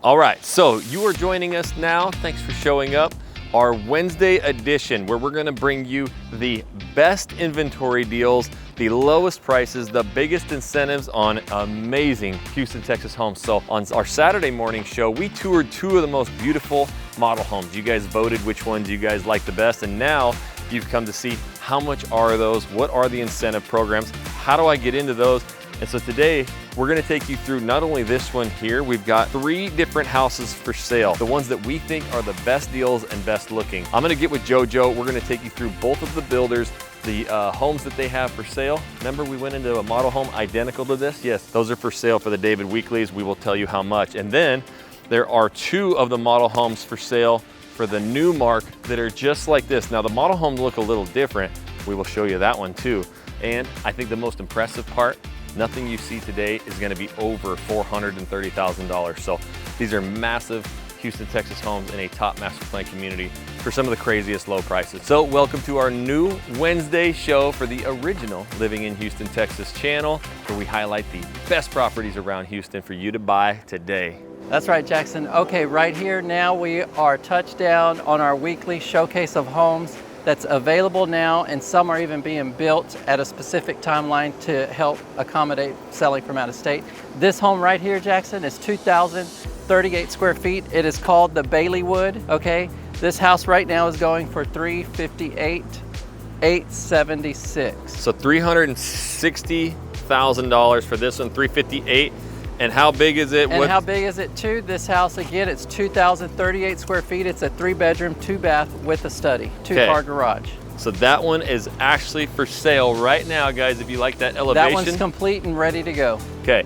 All right, so you are joining us now. Thanks for showing up. Our Wednesday edition, where we're gonna bring you the best inventory deals, the lowest prices, the biggest incentives on amazing Houston, Texas homes. So on our Saturday morning show, we toured two of the most beautiful model homes. You guys voted which ones you guys like the best, and now you've come to see how much are those, what are the incentive programs, how do I get into those? And so today, we're gonna take you through not only this one here, we've got 3 different houses for sale, the ones that we think are the best deals and best looking. I'm gonna get with JoJo, we're gonna take you through both of the builders, the homes that they have for sale. Remember we went into a model home identical to this? Yes, those are for sale for the David Wilkeys. We will tell you how much. And then there are 2 of the model homes for sale for the new mark that are just like this. Now the model homes look a little different. We will show you that one too. And I think the most impressive part, nothing you see today is gonna be over $430,000. So these are massive Houston, Texas homes in a top master plan community for some of the craziest low prices. So welcome to our new Wednesday show for the original Living in Houston, Texas channel, where we highlight the best properties around Houston for you to buy today. That's right, Jackson. Okay, right here now we are touchdown on our weekly showcase of homes that's available now, and some are even being built at a specific timeline to help accommodate selling from out of state. This home right here, Jackson, is 2,038 square feet. It is called the Baileywood, okay? This house right now is going for $358,876. So $360,000 for this one, $358,000. And how big is it? And how big is it too? This house, again, it's 2,038 square feet. It's a 3-bedroom, 2-bath with a study, 2-car garage. So that one is actually for sale right now, guys, if you like that elevation. That one's complete and ready to go. Okay,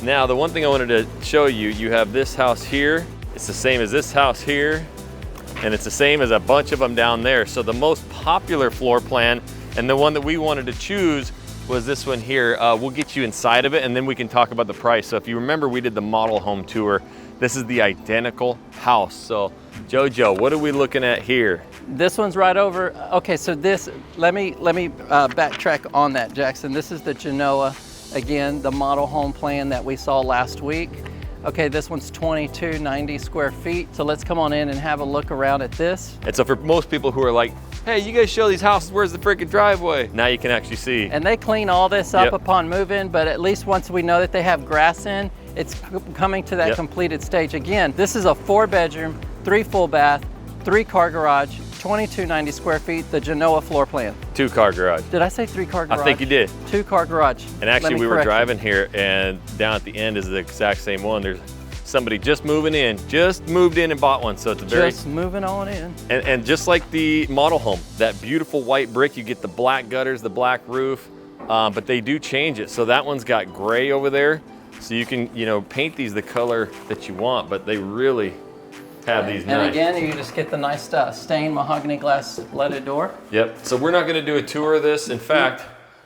now the one thing I wanted to show you, you have this house here. It's the same as this house here, and it's the same as a bunch of them down there. So the most popular floor plan, and the one that we wanted to choose, was this one here. We'll get you inside of it and then we can talk about the price. So if you remember, we did the model home tour. This is the identical house. So JoJo, what are we looking at here? This one's right over. Okay, so this, let me backtrack on that, Jackson. This is the Genoa, again, the model home plan that we saw last week. Okay, this one's 2,290 square feet. So let's come on in and have a look around at this. And so for most people who are like, hey, you guys show these houses, where's the freaking driveway? Now you can actually see. And they clean all this up upon move-in, but at least once we know that they have grass in, it's coming to that completed stage. Again, this is a 4-bedroom, 3 full bath, 3-car garage, 2,290 square feet, the Genoa floor plan. 2-car garage. Did I say 3-car garage? I think you did. 2-car garage. And actually we were driving here, and down at the end is the exact same one. There's somebody just moving in, just moved in and bought one. So it's a very— Just moving on in. And just like the model home, that beautiful white brick, you get the black gutters, the black roof, but they do change it. So that one's got gray over there. So you can, paint these the color that you want, but they really have these nice. And again, you just get the nice stained mahogany glass leaded door. Yep, so we're not gonna do a tour of this. In fact,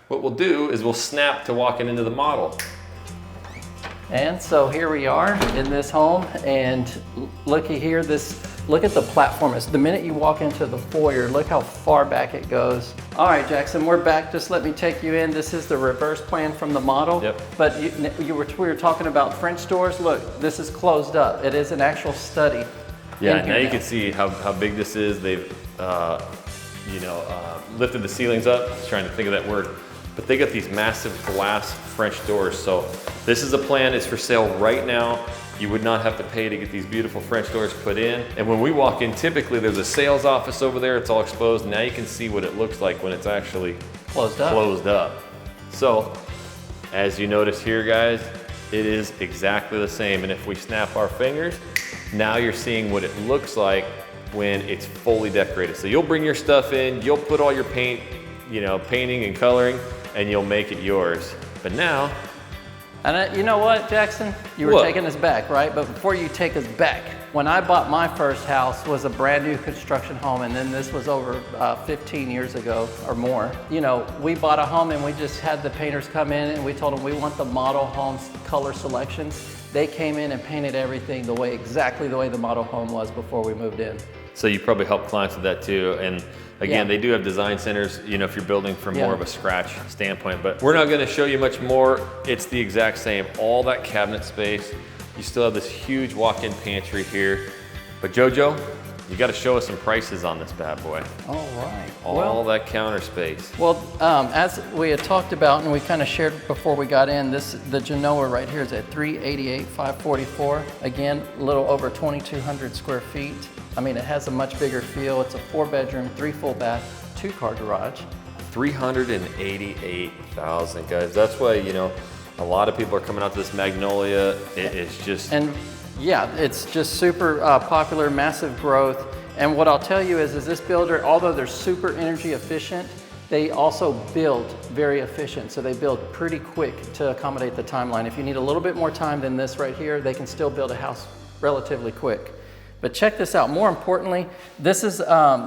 what we'll do is we'll snap to walking into the model. And so here we are in this home, and looky here, look at the platform. It's the minute you walk into the foyer, look how far back it goes. All right, Jackson, we're back. Just let me take you in. This is the reverse plan from the model. Yep. But we were talking about French doors. Look, this is closed up. It is an actual study. Yeah, now you can see how big this is. They've, lifted the ceilings up. I was trying to think of that word. But they got these massive glass French doors. So this is a plan, it's for sale right now. You would not have to pay to get these beautiful French doors put in. And when we walk in, typically there's a sales office over there, it's all exposed. Now you can see what it looks like when it's actually closed up. So as you notice here, guys, it is exactly the same. And if we snap our fingers, now you're seeing what it looks like when it's fully decorated. So you'll bring your stuff in, you'll put all your painting and coloring, and you'll make it yours. But now, and you know what, Jackson? You were taking us back, right? But before you take us back, when I bought my first house was a brand new construction home, and then this was over 15 years ago or more. We bought a home and we just had the painters come in and we told them we want the model home's color selections. They came in and painted everything exactly the way the model home was before we moved in. So you probably help clients with that too. And again, they do have design centers, if you're building from more of a scratch standpoint, but we're not gonna show you much more. It's the exact same, all that cabinet space. You still have this huge walk-in pantry here. But Jojo, you got to show us some prices on this bad boy. All right. All that counter space. Well, as we had talked about and we kind of shared before we got in, the Genoa right here is at $388,544. Again, a little over 2,200 square feet. I mean, it has a much bigger feel. It's a 4-bedroom, 3 full bath, 2-car garage. 388,000, guys. That's why, you know, a lot of people are coming out to this Magnolia. It is just... And yeah, it's just super popular, massive growth. And what I'll tell you is this builder, although they're super energy efficient, they also build very efficient. So they build pretty quick to accommodate the timeline. If you need a little bit more time than this right here, they can still build a house relatively quick. But check this out. More importantly, this is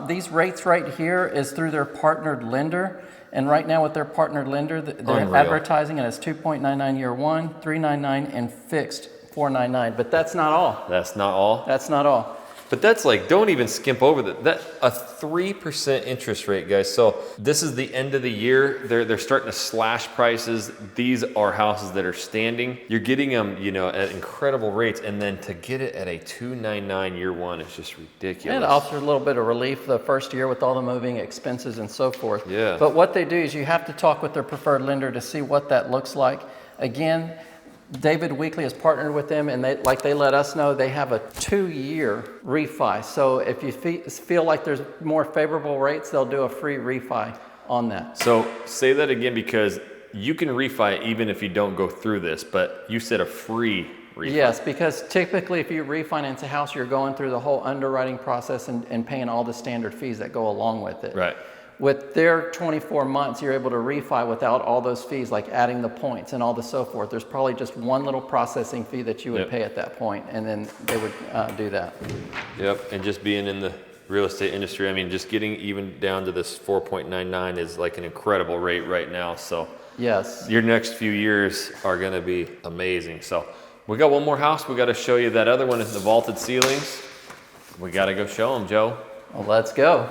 these rates right here is through their partnered lender. And right now with their partnered lender, they're advertising it as 2.99 year one, 3.99 and fixed 4.99. But that's not all. That's not all? That's not all. But that's like, don't even skimp over that. A 3% interest rate, guys. So this is the end of the year. They're starting to slash prices. These are houses that are standing. You're getting them, you know, at incredible rates, and then to get it at a 2.99 year one is just ridiculous. And it offers a little bit of relief the first year with all the moving expenses and so forth. Yeah. But what they do is you have to talk with their preferred lender to see what that looks like. Again, David Wilkey has partnered with them, and they let us know they have a 2-year refi. So if you feel like there's more favorable rates, they'll do a free refi on that. So say that again, because you can refi even if you don't go through this, but you said a free refi. Yes, because typically if you refinance a house, you're going through the whole underwriting process and paying all the standard fees that go along with it. Right. With their 24 months, you're able to refi without all those fees, like adding the points and all the so forth. There's probably just one little processing fee that you would pay at that point, and then they would do that. Yep, and just being in the real estate industry, I mean, just getting even down to this 4.99 is like an incredible rate right now. So yes, your next few years are going to be amazing. So we got one more house. We got to show you. That other one is the vaulted ceilings. We got to go show them, Joe. Well, let's go.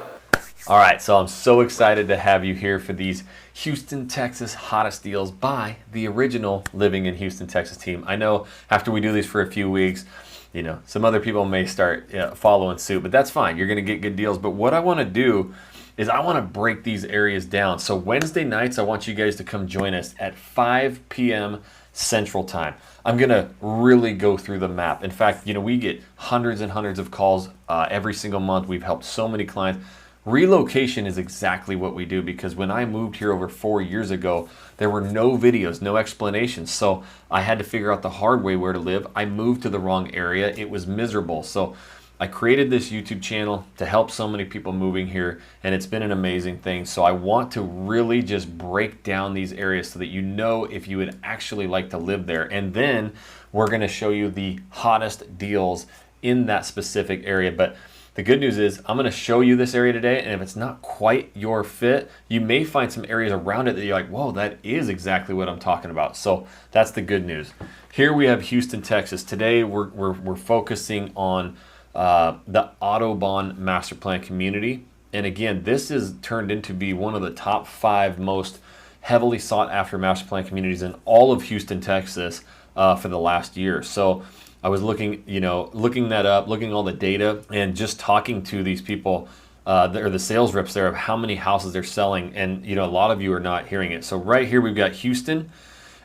All right, so I'm so excited to have you here for these Houston, Texas hottest deals by the original Living in Houston, Texas team. I know after we do these for a few weeks, you know, some other people may start following suit, but that's fine. You're going to get good deals. But what I want to do is I want to break these areas down. So Wednesday nights, I want you guys to come join us at 5 p.m. Central Time. I'm going to really go through the map. In fact, you know, we get hundreds and hundreds of calls every single month. We've helped so many clients. Relocation is exactly what we do, because when I moved here over 4 years ago, there were no videos, no explanations. So I had to figure out the hard way where to live. I moved to the wrong area. It was miserable. So I created this YouTube channel to help so many people moving here, and it's been an amazing thing. So I want to really just break down these areas so that you know if you would actually like to live there. And then we're going to show you the hottest deals in that specific area. But the good news is I'm going to show you this area today, and if it's not quite your fit, you may find some areas around it that you're like, whoa, that is exactly what I'm talking about. So that's the good news. Here we have Houston, Texas. Today we're focusing on the Audubon Master Plan community. And again, this is turned into be one of the top 5 most heavily sought after master plan communities in all of Houston, Texas for the last year. So I was looking that up, looking all the data, and just talking to these people, or the sales reps there, of how many houses they're selling. And you know, a lot of you are not hearing it. So right here we've got Houston,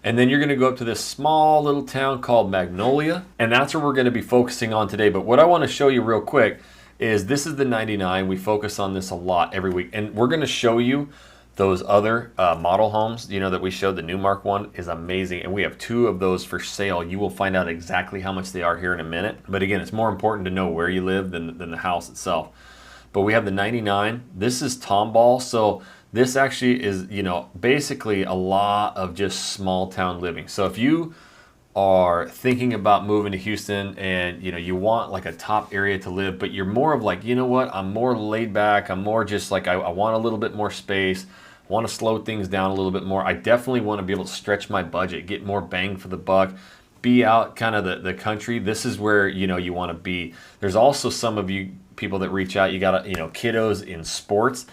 and then you're going to go up to this small little town called Magnolia, and that's where we're going to be focusing on today. But what I want to show you real quick is this is the 99. We focus on this a lot every week, and we're going to show you those other model homes, you know, that we showed. The Newmark one is amazing, and we have 2 of those for sale. You will find out exactly how much they are here in a minute. But again, it's more important to know where you live than the house itself. But we have the 99. This is Tomball. So this actually is, you know, basically a lot of just small town living. So if you are thinking about moving to Houston and, you know, you want like a top area to live, but you're more of like, you know what, I'm more laid back. I'm more just like, I want a little bit more space. Want to slow things down a little bit more. I definitely want to be able to stretch my budget, get more bang for the buck, be out kind of the country. This is where, you know, you want to be. There's also some of you people that reach out, you got, you know, kiddos in sports,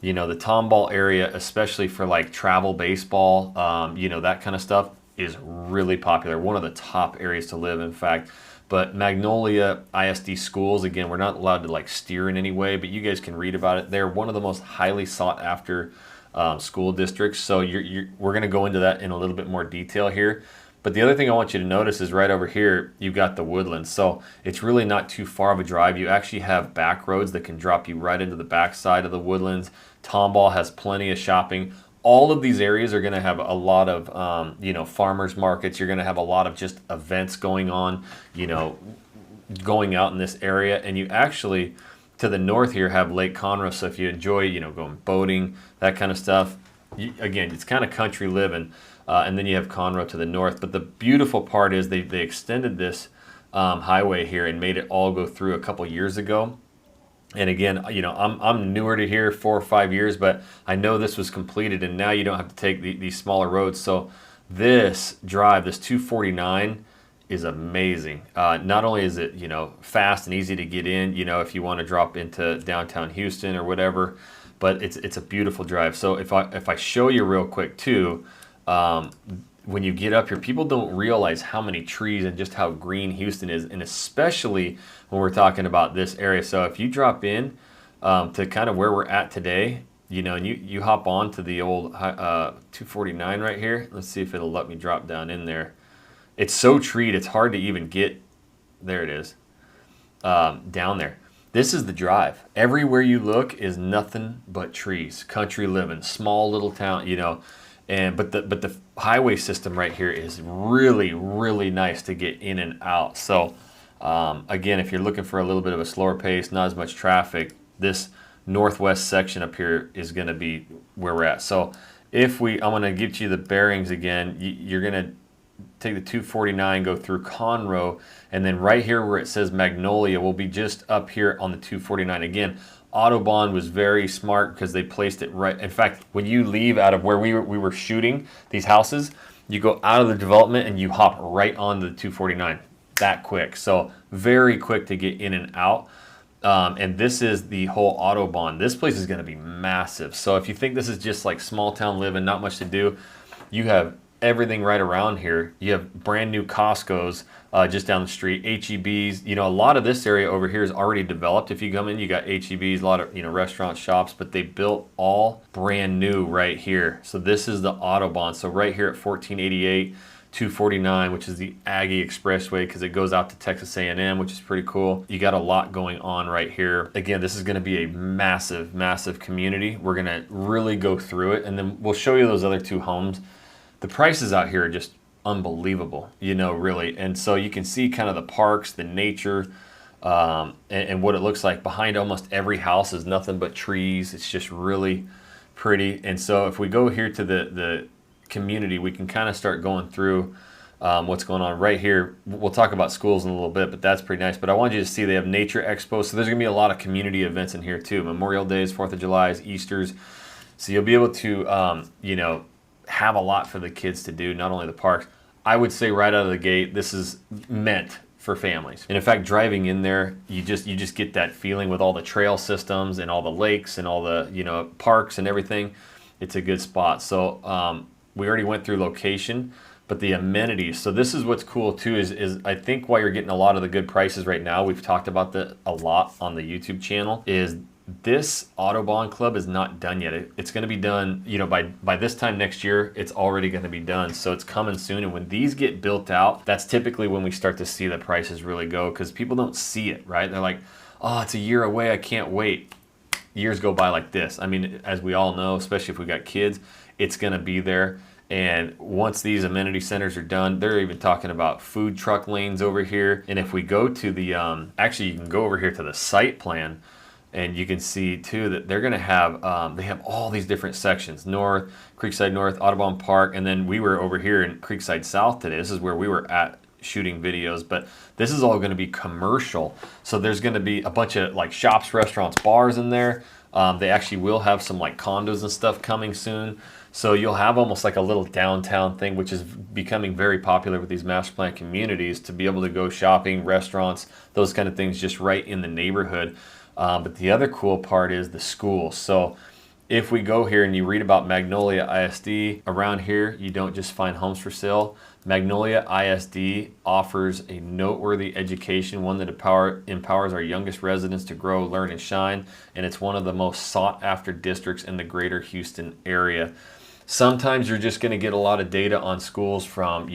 you know, the Tomball area, especially for like travel baseball, you know, that kind of stuff. is really popular, one of the top areas to live, in fact. But Magnolia ISD schools, again, we're not allowed to like steer in any way, but you guys can read about it. They're one of the most highly sought after school districts. So we're going to go into that in a little bit more detail here. But the other thing I want you to notice is right over here, you've got the woodlands. So it's really not too far of a drive. You actually have back roads that can drop you right into the backside of the woodlands. Tomball has plenty of shopping. All of these areas are going to have a lot of, you know, farmers markets. You're going to have a lot of just events going on, you know, going out in this area. And you actually, to the north here, have Lake Conroe. So if you enjoy, you know, going boating, that kind of stuff, again, it's kind of country living. And then you have Conroe to the north. But the beautiful part is they extended this highway here and made it all go through a couple years ago. And again, you know, I'm newer to here, 4 or 5 years, but I know this was completed, and now you don't have to take these smaller roads. So this drive, this 249, is amazing. Not only is it, you know, fast and easy to get in, you know, if you want to drop into downtown Houston or whatever, but it's a beautiful drive. So if I show you real quick too, when you get up here, people don't realize how many trees and just how green Houston is, and especially when we're talking about this area. So if you drop in to kind of where we're at today, you know, and you hop on to the old 249 right here. Let's see if it'll let me drop down in there. It's so treed, it's hard to even get, there it is, down there. This is the drive. Everywhere you look is nothing but trees, country living, small little town, you know. But the highway system right here is really, really nice to get in and out. So again, if you're looking for a little bit of a slower pace, not as much traffic, this northwest section up here is going to be where we're at. So I'm going to give you the bearings again. You're going to take the 249, go through Conroe, and then right here where it says Magnolia will be just up here on the 249. Again, Audubon was very smart because they placed it right. In fact, when you leave out of where we were shooting these houses, you go out of the development and you hop right on the 249 that quick. So very quick to get in and out. And this is the whole Audubon. This place is going to be massive. So if you think this is just like small town living, not much to do, you have everything right around here. You have brand new Costco's just down the street, HEBs. You know, a lot of this area over here is already developed. If you come in, you got HEBs, a lot of, you know, restaurant shops, but they built all brand new right here. So this is the Audubon. So right here at 1488, 249, which is the Aggie Expressway, because it goes out to Texas A&M, which is pretty cool. You got a lot going on right here. Again, this is going to be a massive, massive community. We're going to really go through it, and then we'll show you those other two homes. The prices out here are just unbelievable, you know, really. And so you can see kind of the parks, the nature, and what it looks like. Behind almost every house is nothing but trees. It's just really pretty. And so if we go here to the community, we can kind of start going through what's going on right here. We'll talk about schools in a little bit, but that's pretty nice. But I want you to see they have nature expos. So there's going to be a lot of community events in here too. Memorial Days, 4th of July's, Easter's. So you'll be able to, you know, have a lot for the kids to do, not only the parks. I would say right out of the gate, this is meant for families. And in fact, driving in there, you just get that feeling with all the trail systems and all the lakes and all the, you know, parks and everything. It's a good spot. So we already went through location, but the amenities. So this is what's cool too, is I think why you're getting a lot of the good prices right now, we've talked about that a lot on the YouTube channel, is this Audubon Club is not done yet. It's going to be done, you know, by this time next year, it's already going to be done. So it's coming soon. And when these get built out, that's typically when we start to see the prices really go, because people don't see it, right? They're like, oh, it's a year away, I can't wait. Years go by like this. I mean, as we all know, especially if we got kids, it's going to be there. And once these amenity centers are done, they're even talking about food truck lanes over here. And if we go to the, actually you can go over here to the site plan, and you can see too that they're going to have, they have all these different sections: North, Creekside North, Audubon Park, and then we were over here in Creekside South today. This is where we were at shooting videos, but this is all going to be commercial. So there's going to be a bunch of like shops, restaurants, bars in there. They actually will have some like condos and stuff coming soon. So you'll have almost like a little downtown thing, which is becoming very popular with these master plan communities, to be able to go shopping, restaurants, those kind of things just right in the neighborhood. But the other cool part is the schools. So if we go here and you read about Magnolia ISD, around here you don't just find homes for sale, Magnolia ISD offers a noteworthy education, one that empowers our youngest residents to grow, learn, and shine, and it's one of the most sought after districts in the greater Houston area. Sometimes you're just going to get a lot of data on schools from,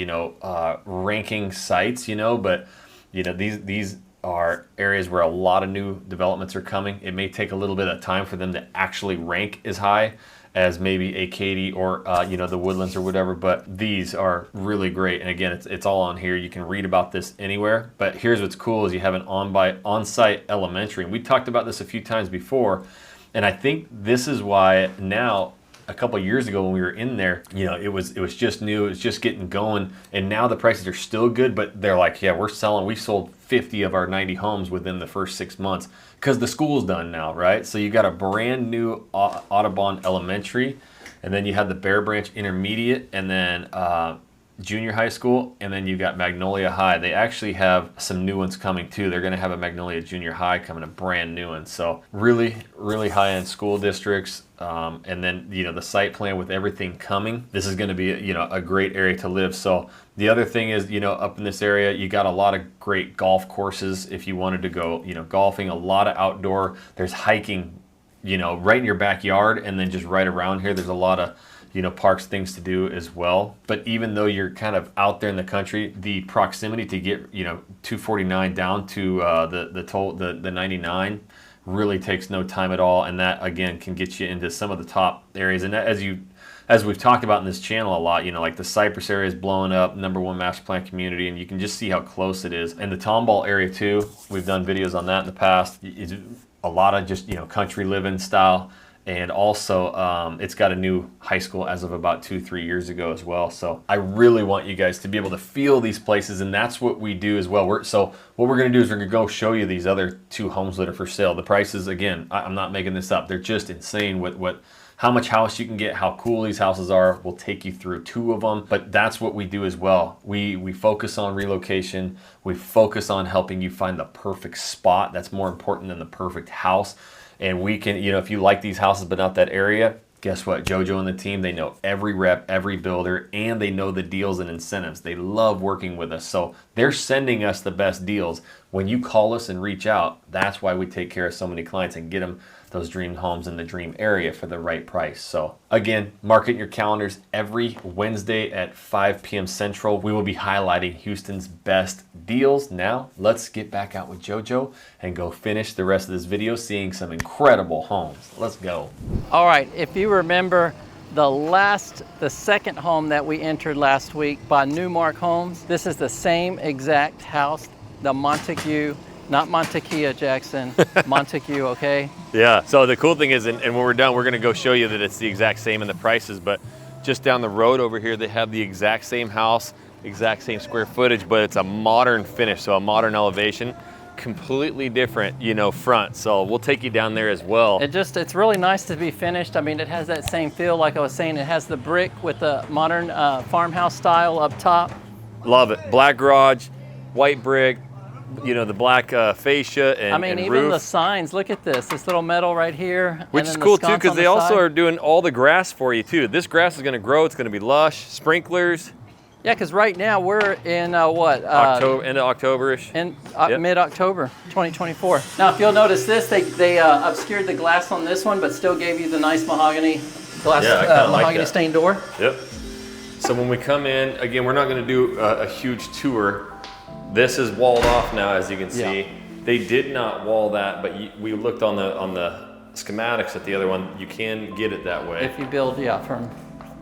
ranking sites, but, these are areas where a lot of new developments are coming. It may take a little bit of time for them to actually rank as high as maybe a Katy or, the Woodlands or whatever, but these are really great. And again, it's all on here. You can read about this anywhere, but here's what's cool is you have an on-site elementary. And we talked about this a few times before, and I think this is why now, a couple of years ago when we were in there, it was just new, it was just getting going, and now the prices are still good, but they're like, yeah, we sold 50 of our 90 homes within the first 6 months because the school's done now, right? So you got a brand new Audubon Elementary, and then you have the Bear Branch Intermediate, and then junior high school, and then you got Magnolia High. They actually have some new ones coming too. They're going to have a Magnolia Junior High coming, a brand new one. So really, really high-end school districts. And then, the site plan with everything coming, this is going to be, a great area to live. So the other thing is, up in this area, you got a lot of great golf courses if you wanted to go, golfing, a lot of outdoor. There's hiking, right in your backyard, and then just right around here, there's a lot of parks, things to do as well. But even though you're kind of out there in the country, the proximity to get 249 down to the 99 really takes no time at all, and that again can get you into some of the top areas. And that, as we've talked about in this channel a lot, like the Cypress area is blowing up, #1 master plan community, and you can just see how close it is. And the Tomball area too, we've done videos on that in the past. It's a lot of just country living style. And also, it's got a new high school as of about 2-3 years ago as well. So I really want you guys to be able to feel these places, and that's what we do as well. So what we're going to do is we're going to go show you these other 2 homes that are for sale. The prices, again, I'm not making this up. They're just insane with how much house you can get, how cool these houses are. We'll take you through 2 of them, but that's what we do as well. We focus on relocation. We focus on helping you find the perfect spot. That's more important than the perfect house. And we can, if you like these houses but not that area, guess what? JoJo and the team, they know every rep, every builder, and they know the deals and incentives. They love working with us. So they're sending us the best deals. When you call us and reach out, that's why we take care of so many clients and get them those dream homes in the dream area for the right price. So again, mark it in your calendars. Every Wednesday at 5 p.m. Central, we will be highlighting Houston's best deals. Now let's get back out with JoJo and go finish the rest of this video seeing some incredible homes. Let's go. All right, if you remember the second home that we entered last week by Newmark Homes, this is the same exact house, the Montague. Not Montekia, Jackson, Montague, okay? Yeah, so the cool thing is, and when we're done, we're gonna go show you that it's the exact same in the prices, but just down the road over here, they have the exact same house, exact same square footage, but it's a modern finish, so a modern elevation, completely different, front. So we'll take you down there as well. It's really nice to be finished. I mean, it has that same feel, like I was saying, it has the brick with the modern farmhouse style up top. Love it, black garage, white brick, the black fascia and even roof. the signs, look at this little metal right here. Which is cool too, because they also are doing all the grass for you too. This grass is going to grow, it's going to be lush, sprinklers. Yeah, because right now we're in October, end of October-ish. Mid-October 2024. Now, if you'll notice this, they obscured the glass on this one, but still gave you the nice mahogany glass, mahogany stained door. Yep. So when we come in, again, we're not going to do a huge tour. This is walled off now, as you can see. Yeah. They did not wall that, but we looked on the schematics at the other one. You can get it that way. If you build, from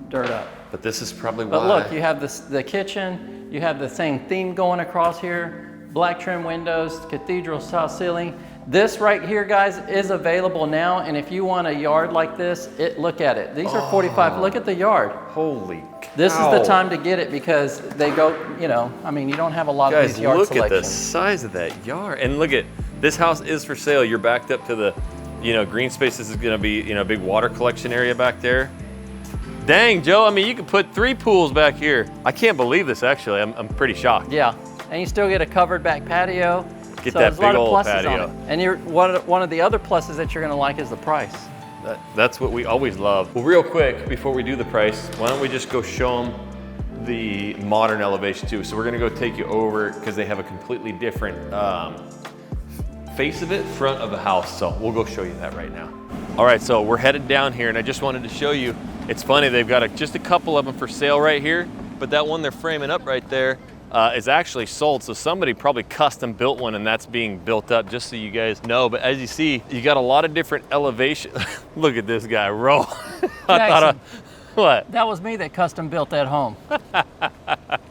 dirt up. But this is probably why. But look, you have the kitchen. You have the same theme going across here. Black trim windows, cathedral style ceiling. This right here, guys, is available now. And if you want a yard like this, look at it. These are 45. Look at the yard. Holy cow. This is the time to get it because they go, you don't have a lot of these yard look selections. At the size of that yard. And look at, this house is for sale. You're backed up to the, green space. This is going to be, a big water collection area back there. Dang, Joe, you could put 3 pools back here. I can't believe this, actually. I'm pretty shocked. Yeah, and you still get a covered back patio. Get that big old patio. And one of the other pluses that you're going to like is the price. That's what we always love. Well, real quick, before we do the price, why don't we just go show them the modern elevation too. So we're gonna go take you over because they have a completely different face of it, front of the house. So we'll go show you that right now. All right, so we're headed down here and I just wanted to show you, it's funny, they've got just a couple of them for sale right here, but that one they're framing up right there is actually sold. So somebody probably custom built one and that's being built up, just so you guys know. But as you see, you got a lot of different elevation. Look at this guy roll. I thought, what? That was me that custom built that home.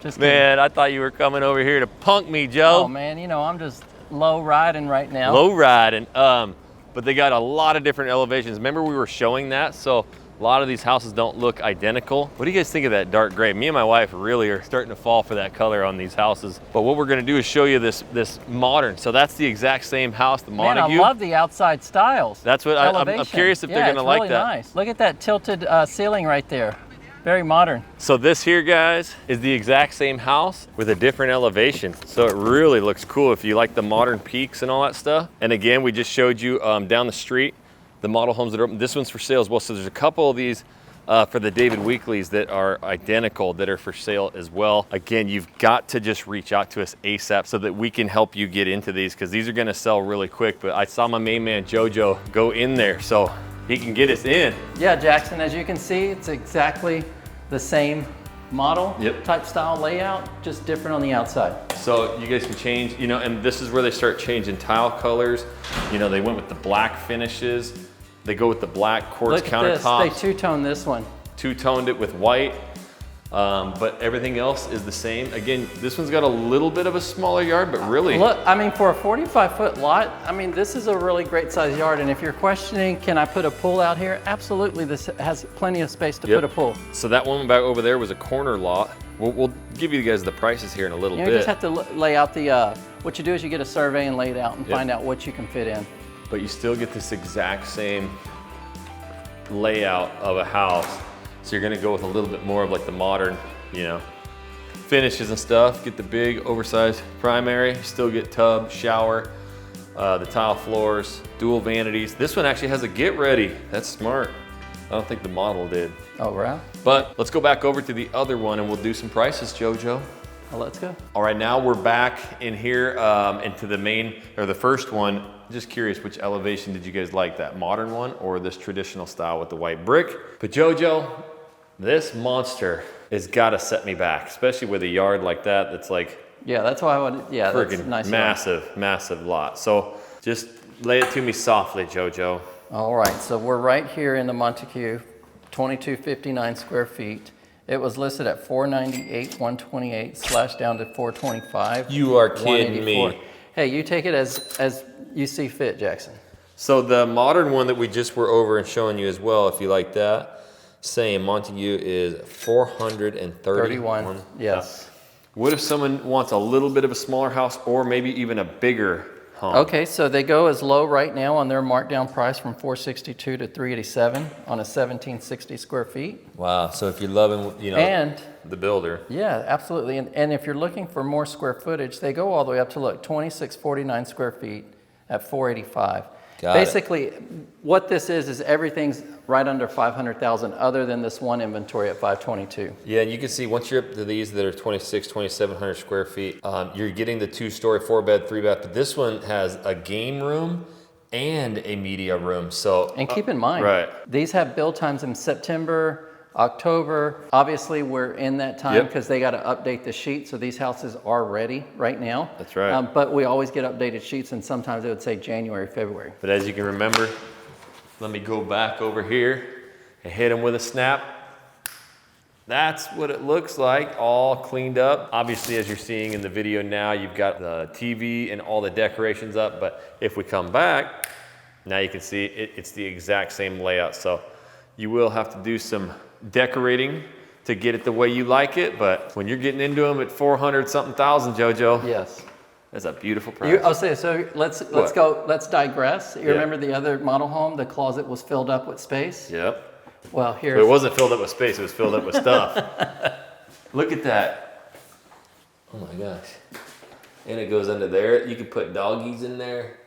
Just man, I thought you were coming over here to punk me, Joe. Oh man, you know, I'm just low riding right now. Low riding, but they got a lot of different elevations. Remember we were showing that? So a lot of these houses don't look identical. What do you guys think of that dark gray? Me and my wife really are starting to fall for that color on these houses. But what we're gonna do is show you this modern. So that's the exact same house, the Montague. Man, I love the outside styles. That's what I'm curious if they're gonna like that. Nice. Look at that tilted ceiling right there. Very modern. So this here, guys, is the exact same house with a different elevation. So it really looks cool if you like the modern peaks and all that stuff. And again, we just showed you down the street, the model homes that are open. This one's for sale as well. So there's a couple of these for the David Weekleys that are identical that are for sale as well. Again, you've got to just reach out to us ASAP so that we can help you get into these, because these are gonna sell really quick. But I saw my main man, Jojo, go in there, so he can get us in. Yeah, Jackson, as you can see, it's exactly the same model, type style layout, just different on the outside. So you guys can change, you know, and this is where they start changing tile colors. You know, they went with the black finishes. They go with the black quartz countertops. Look at this, they two-toned this one. Two-toned it with white, but everything else is the same. Again, this one's got a little bit of a smaller yard, but really. Look, I mean, for a 45-foot lot, I mean, this is a really great size yard. And if you're questioning, can I put a pool out here? Absolutely, this has plenty of space to put a pool. So that one back over there was a corner lot. We'll give you guys the prices here in a little bit. You just have to lay out the, what you do is you get a survey and lay it out and find out what you can fit in. But you still get this exact same layout of a house. So you're gonna go with a little bit more of like the modern, you know, finishes and stuff. Get the big oversized primary, still get tub, shower, the tile floors, dual vanities. This one actually has a get ready. That's smart. I don't think the model did. Oh, right. But let's go back over to the other one and we'll do some prices, Jojo. Well, let's go. All right, now we're back in here into the main, or the first one. Just curious, which elevation did you guys like, that modern one or this traditional style with the white brick? But Jojo, this monster has gotta set me back, especially with a yard like that that's like, yeah, that's why I would, yeah, that's a nice massive, massive lot. So just lay it to me softly, Jojo. All right, so we're right here in the Montague, 2259 square feet. It was listed at $498, $128, slashed down to $425. You are kidding me. Hey, you take it as you see fit, Jackson. So the modern one that we just were over and showing you as well, if you like that, same Montague is $431. Yes. What if someone wants a little bit of a smaller house or maybe even a bigger home? Okay, so they go as low right now on their markdown price from $462 to $387 on a 1760 square feet. Wow, so if you're loving, you know, and the builder. Yeah, absolutely. And if you're looking for more square footage, they go all the way up to, look, 2649 square feet at $485. Basically, what this is everything's right under 500,000 other than this one inventory at 522. Yeah, and you can see once you're up to these that are 2,700 square feet, you're getting the 2-story, 4-bed, 3-bath, but this one has a game room and a media room. So, and keep in mind, these have build times in September, October. Obviously, we're in that time because they got to update the sheet. So these houses are ready right now. That's right. But we always get updated sheets, and sometimes it would say January, February. But as you can remember, let me go back over here and hit them with a snap. That's what it looks like, all cleaned up. Obviously, as you're seeing in the video now, you've got the TV and all the decorations up. But if we come back, now you can see it's the exact same layout. So you will have to do some decorating to get it the way you like it, but when you're getting into them at 400-something thousand, Jojo, yes, that's a beautiful price. I'll say so. Let's go. Let's digress. You remember the other model home? The closet was filled up with space. Yep. Well, here it wasn't filled up with space. It was filled up with stuff. Look at that. Oh my gosh! And it goes under there. You can put doggies in there.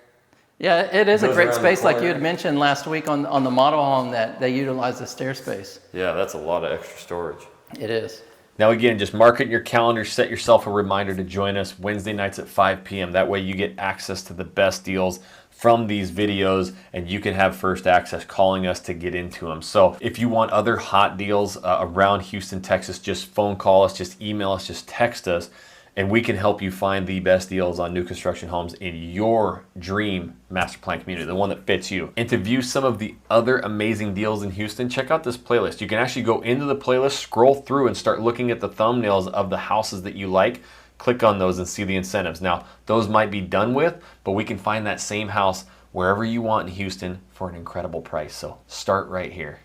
Yeah, it is a great space, like you had mentioned last week on the model home that they utilize the stair space. Yeah, that's a lot of extra storage. It is. Now again, just mark it in your calendar, set yourself a reminder to join us Wednesday nights at 5 p.m. That way you get access to the best deals from these videos and you can have first access calling us to get into them. So if you want other hot deals around Houston, Texas, just phone call us, just email us, just text us, and we can help you find the best deals on new construction homes in your dream master plan community, the one that fits you. And to view some of the other amazing deals in Houston, check out this playlist. You can actually go into the playlist, scroll through, and start looking at the thumbnails of the houses that you like. Click on those and see the incentives. Now, those might be done with, but we can find that same house wherever you want in Houston for an incredible price. So start right here.